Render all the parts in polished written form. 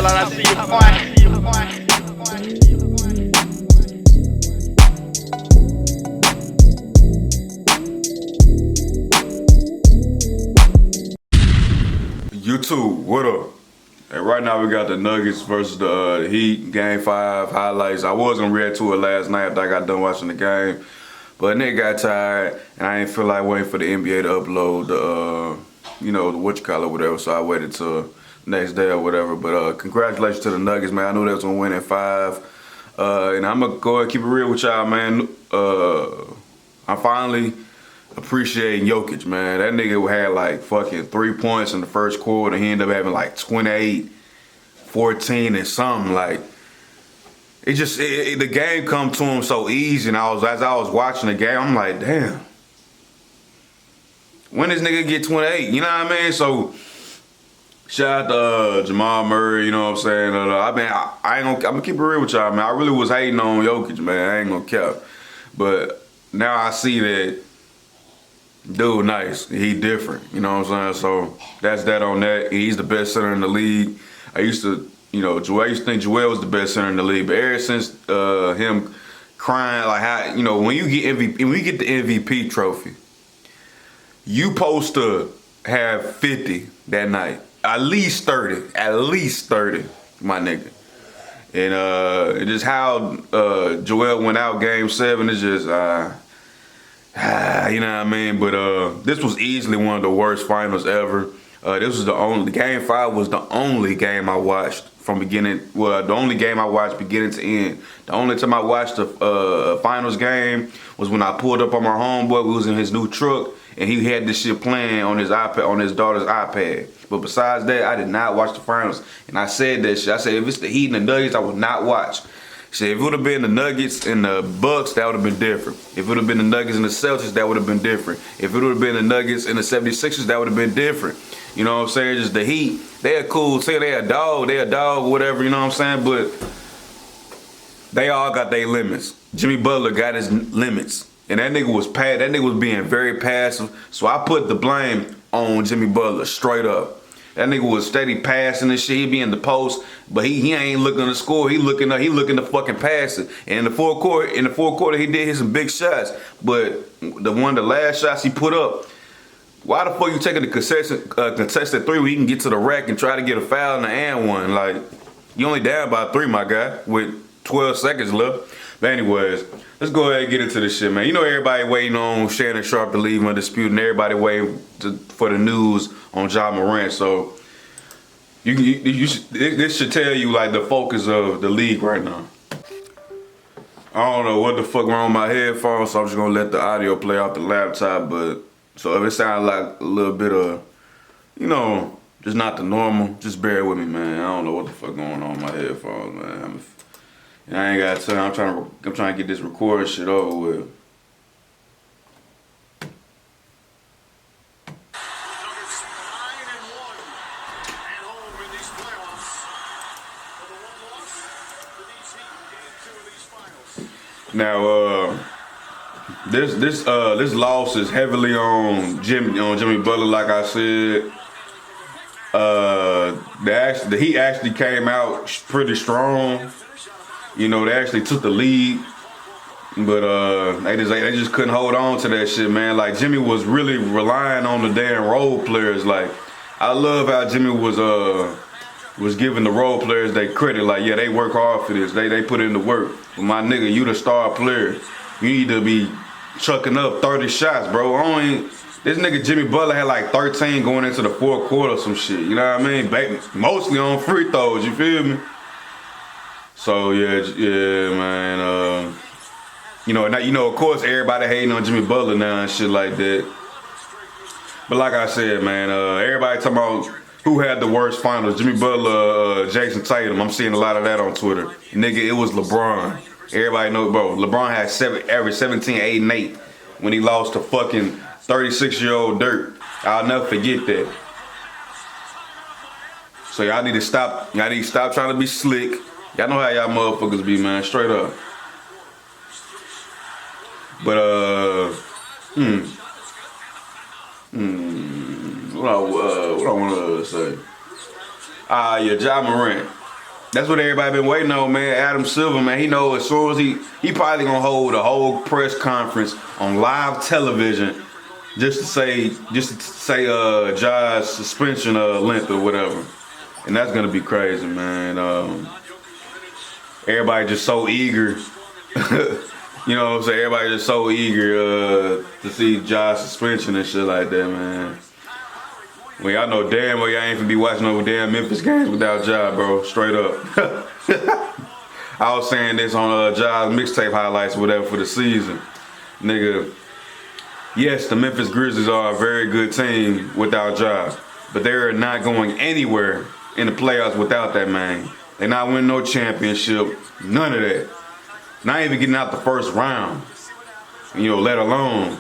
But I see you, boy. YouTube, what up? And right now we got the Nuggets versus the Heat, Game 5 highlights. I was gonna react to it last night after I got done watching the game, but nigga got tired and I didn't feel like waiting for the NBA to upload the, the whatever, so I waited till next day or whatever. But congratulations to the Nuggets, man. I knew they was gonna win in 5. And I'm gonna go ahead and keep it real with y'all, man. I finally appreciating Jokic, man. That nigga had like fucking 3 points in the first quarter. He ended up having like 28, 14 and something. Like, the game come to him so easy. And as I was watching the game, I'm like, damn. When this nigga get 28? You know what I mean? So, shout out to Jamal Murray, you know what I'm saying? I'm gonna keep it real with y'all, man. I really was hating on Jokic, man. I ain't gonna cap. But now I see that dude nice. He different. You know what I'm saying? So that's that on that. He's the best center in the league. I used to think Joel was the best center in the league, but ever since him crying, like how, when you get the MVP trophy, you supposed to have 50 that night. At least 30, my nigga. And just how Joel went out Game 7 is just you know what I mean? But this was easily one of the worst finals ever. Game 5 was the only game I watched from beginning. Well, the only game I watched beginning to end. The only time I watched the finals game was when I pulled up on my homeboy. We was in his new truck and he had this shit playing on his iPad, on his daughter's iPad. But besides that, I did not watch the finals. And I said that shit. I said if it's the Heat and the Nuggets, I would not watch. Shit, if it would have been the Nuggets and the Bucks, that would have been different. If it would have been the Nuggets and the Celtics, that would have been different. If it would have been the Nuggets and the 76ers, that would have been different. You know what I'm saying? Just the Heat, they're cool. Say they're a dog, whatever, you know what I'm saying? But they all got their limits. Jimmy Butler got his limits. And that nigga was being very passive. So I put the blame on Jimmy Butler straight up. That nigga was steady passing and shit. He be in the post, but he ain't looking to score. He looking to fucking pass it. And in the fourth quarter, he did hit some big shots. But the last shots he put up, why the fuck you taking the contested 3 where he can get to the rack and try to get a foul in the and one? Like, you only down by 3, my guy, with 12 seconds left. But anyways, let's go ahead and get into this shit, man. You know everybody waiting on Shannon Sharpe to leave Undisputed, and everybody waiting for the news on Ja Morant. So this should tell you like the focus of the league right now. I don't know what the fuck wrong with my headphones, so I'm just gonna let the audio play off the laptop. But so if it sounds like a little bit of, just not the normal, just bear with me, man. I don't know what the fuck going on with my headphones, man. I ain't got time. I'm trying to get this recording shit over with. Now, this loss is heavily on Jimmy Butler, like I said. The Heat actually came out pretty strong. They actually took the lead, but they just couldn't hold on to that shit, man. Like, Jimmy was really relying on the damn role players. Like, I love how Jimmy was giving the role players their credit. Like, yeah, they work hard for this. They put in the work. But my nigga, you the star player. You need to be chucking up 30 shots, bro. This nigga Jimmy Butler had like 13 going into the fourth quarter or some shit. You know what I mean? Mostly on free throws, you feel me? So yeah, man. Of course, everybody hating on Jimmy Butler now and shit like that. But like I said, man, everybody talking about who had the worst finals, Jimmy Butler, Jason Tatum. I'm seeing a lot of that on Twitter. Nigga, it was LeBron. Everybody know, bro. LeBron had average 17, 8, and 8 when he lost to fucking 36-year-old Dirk. I'll never forget that. So y'all need to stop. Y'all need to stop trying to be slick. Y'all know how y'all motherfuckers be, man. Straight up. But what I want to say? Yeah, Ja Morant. That's what everybody been waiting on, man. Adam Silver, man. He know as soon as he probably gonna hold a whole press conference on live television just to say Ja's suspension length or whatever. And that's gonna be crazy, man. Everybody just so eager. You know what I'm saying? Everybody just so eager to see Ja's suspension and shit like that, man. Well, y'all know damn well y'all ain't finna be watching no damn Memphis games without Ja, bro. Straight up. I was saying this on Ja's mixtape highlights or whatever for the season. Nigga, yes, the Memphis Grizzlies are a very good team without Ja, but they're not going anywhere in the playoffs without that man. They're not winning no championship, none of that. Not even getting out the first round, you know, let alone.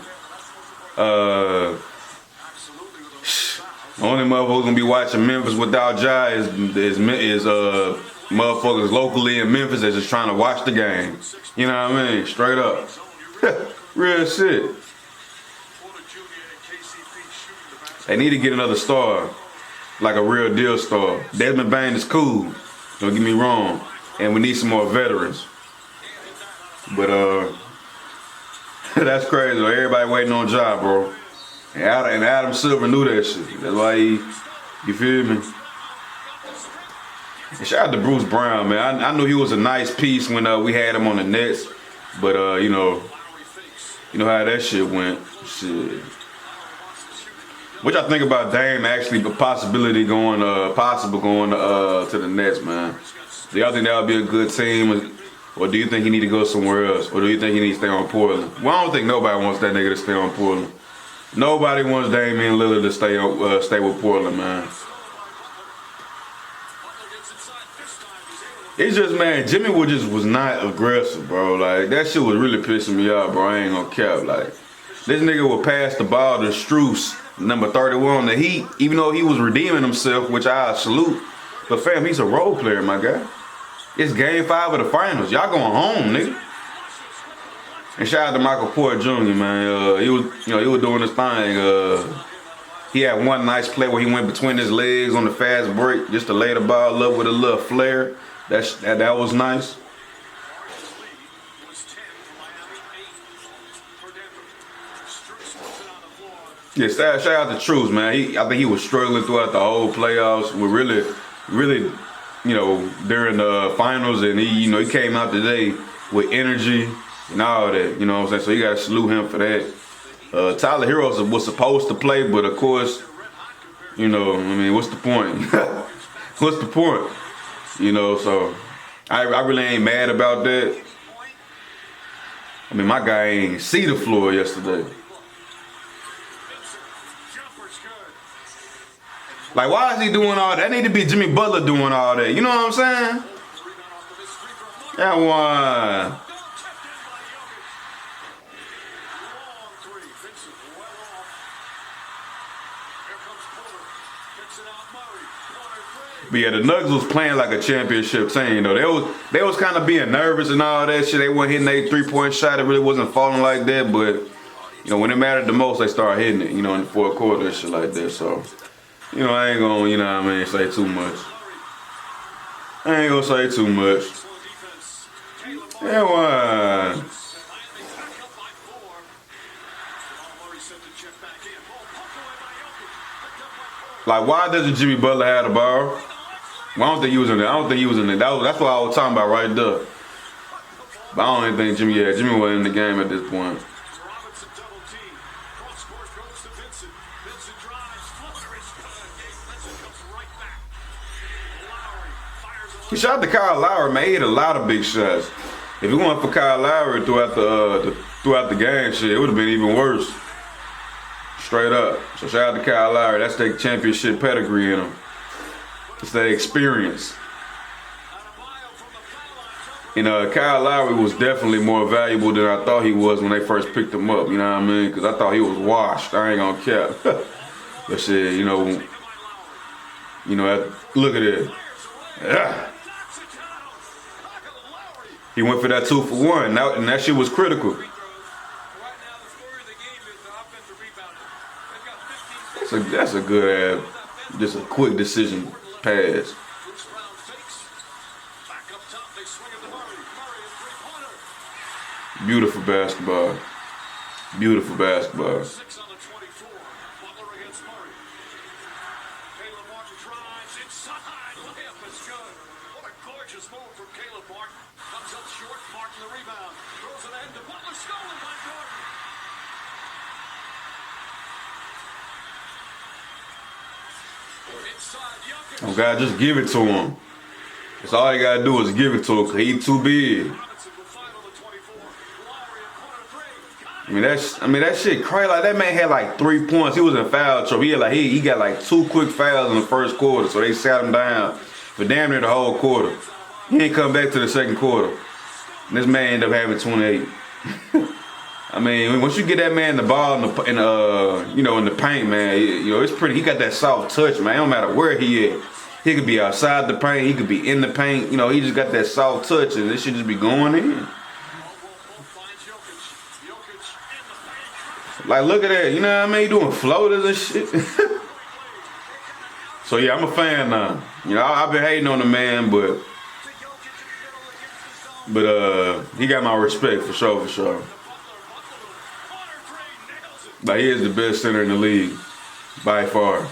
The only motherfuckers gonna be watching Memphis without Ja is motherfuckers locally in Memphis that's just trying to watch the game. You know what I mean? Straight up. Real shit. They need to get another star, like a real deal star. Desmond Bane is cool, don't get me wrong, and we need some more veterans. But that's crazy. Everybody waiting on Ja, bro. And Adam Silver knew that shit. That's why you feel me? And shout out to Bruce Brown, man. I knew he was a nice piece when we had him on the Nets, but you know how that shit went. Shit. What y'all think about Dame actually the possibility going to the Nets, man? Do y'all think that would be a good team, or do you think he need to go somewhere else, or do you think he needs to stay on Portland? Well, I don't think nobody wants that nigga to stay on Portland. Nobody wants Damian Lillard to stay with Portland, man. It's just, man, Jimmy was not aggressive, bro. Like, that shit was really pissing me off, bro. I ain't gonna cap. Like, this nigga would pass the ball to Strus, number 31 on the Heat, even though he was redeeming himself, which I salute. But fam, he's a role player, my guy. It's game 5 of the finals. Y'all going home, nigga. And shout out to Michael Porter Jr., man. He was doing his thing. He had one nice play where he went between his legs on the fast break just to lay the ball up with a little flair. That was nice. Yeah, shout out to Truce, man. I think he was struggling throughout the whole playoffs. We really, you know, during the finals, and he came out today with energy and all that, you know what I'm saying? So you gotta salute him for that. Tyler Hero was supposed to play, but of course, you know, I mean, what's the point? What's the point? You know, so I really ain't mad about that. I mean, my guy ain't see the floor yesterday. Like, why is he doing all that? That need to be Jimmy Butler doing all that. You know what I'm saying? That one. But yeah, the Nuggets was playing like a championship team, though. They was kind of being nervous and all that shit. They weren't hitting their 3-point shot. It really wasn't falling like that. But, you know, when it mattered the most, they started hitting it, you know, in the fourth quarter and shit like that. So, you know, I ain't gonna, you know what I mean, say too much. I ain't gonna say too much. Yeah, why? Like, why doesn't Jimmy Butler have the ball? Well, I don't think he was in there. That's what I was talking about right there. But I don't even think Jimmy wasn't in the game at this point. Shout out to Kyle Lowry, man. He hit a lot of big shots. If it weren't for Kyle Lowry throughout the game, shit, it would have been even worse. Straight up. So shout out to Kyle Lowry. That's their championship pedigree in him. It's their experience. And Kyle Lowry was definitely more valuable than I thought he was when they first picked him up. You know what I mean? Because I thought he was washed. I ain't gonna cap. But shit, you know, look at it. Yeah. He went for that 2-for-1, and that shit was critical. That's a good just a quick decision pass. Beautiful basketball. Beautiful basketball. 6 on the 24. Butler against Murray. Caleb Martin drives inside. Layup is good. What a gorgeous move from Caleb Martin. Comes up short. Martin the rebound. Throws it in to Butler. Stolen by Gordon. Inside Jokic. Oh God, just give it to him. That's all you gotta do is give it to him, 'cause he too big. Robinson with 5 on the 24. Lowry in corner 3. Got it. That shit crazy. Like that man had like 3 points. He was in foul trouble. He got like 2 quick fouls in the first quarter, so they sat him down for damn near the whole quarter. He ain't come back to the second quarter. And this man ended up having 28. I mean, once you get that man the ball in the paint, man, it's pretty. He got that soft touch, man. It don't matter where he is. He could be outside the paint. He could be in the paint. He just got that soft touch, and this should just be going in. Finds Jokic. Jokic in the paint. Like, look at that. You know what I mean? Doing floaters and shit. So yeah, I'm a fan now. I've been hating on the man, but he got my respect for sure, for sure. Like, he is the best center in the league by far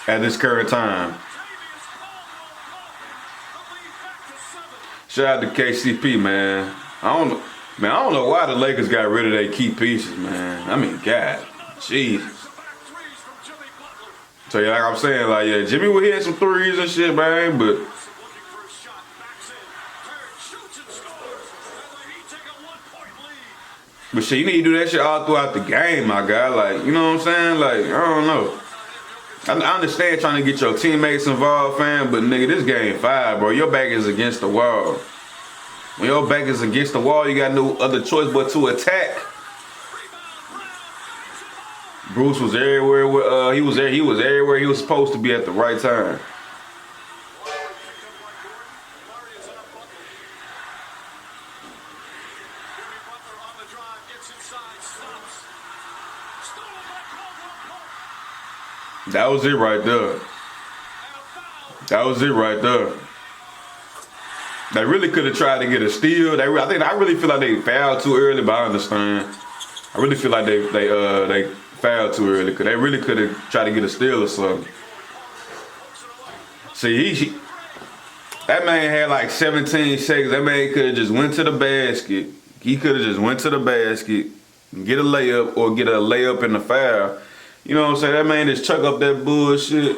at this current time. Shout out to KCP, man. I don't know why the Lakers got rid of their key pieces, man. I mean, God, Jesus. So yeah, like I'm saying, like, yeah, Jimmy was hitting some threes and shit, man, but shit, you need to do that shit all throughout the game, my guy. Like, you know what I'm saying? Like, I don't know. I understand trying to get your teammates involved, fam, but nigga, this game 5, bro. Your back is against the wall. When your back is against the wall, you got no other choice but to attack. Bruce was everywhere. He was everywhere he was supposed to be at the right time. That was it right there. That was it right there. They really could have tried to get a steal. I really feel like they fouled too early, but I understand. I really feel like they fouled too early because they really could have tried to get a steal or something. See, that man had like 17 seconds. That man could have just went to the basket. He could have just went to the basket, get a layup, or get a layup in the foul. You know what I'm saying? That man just chuck up that bullshit.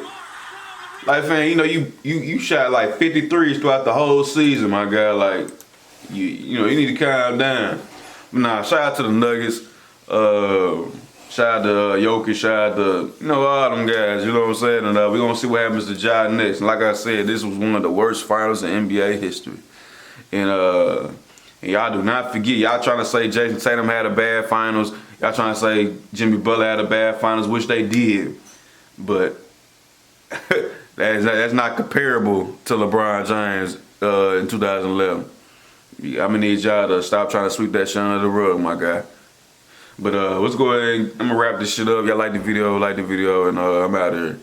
Like, fam, you shot like 53s throughout the whole season, my guy. Like, you need to calm down. Nah, shout out to the Nuggets. Shout out to Jokic. Shout out to, all them guys. You know what I'm saying? And we're going to see what happens to Ja next. And like I said, this was one of the worst finals in NBA history. And y'all do not forget. Y'all trying to say Jason Tatum had a bad finals. Y'all trying to say Jimmy Butler had a bad finals, which they did. But that's not comparable to LeBron James in 2011. I'm going to need y'all to stop trying to sweep that shit under the rug, my guy. But let's go ahead and I'm going to wrap this shit up. Y'all like the video, and I'm out of here.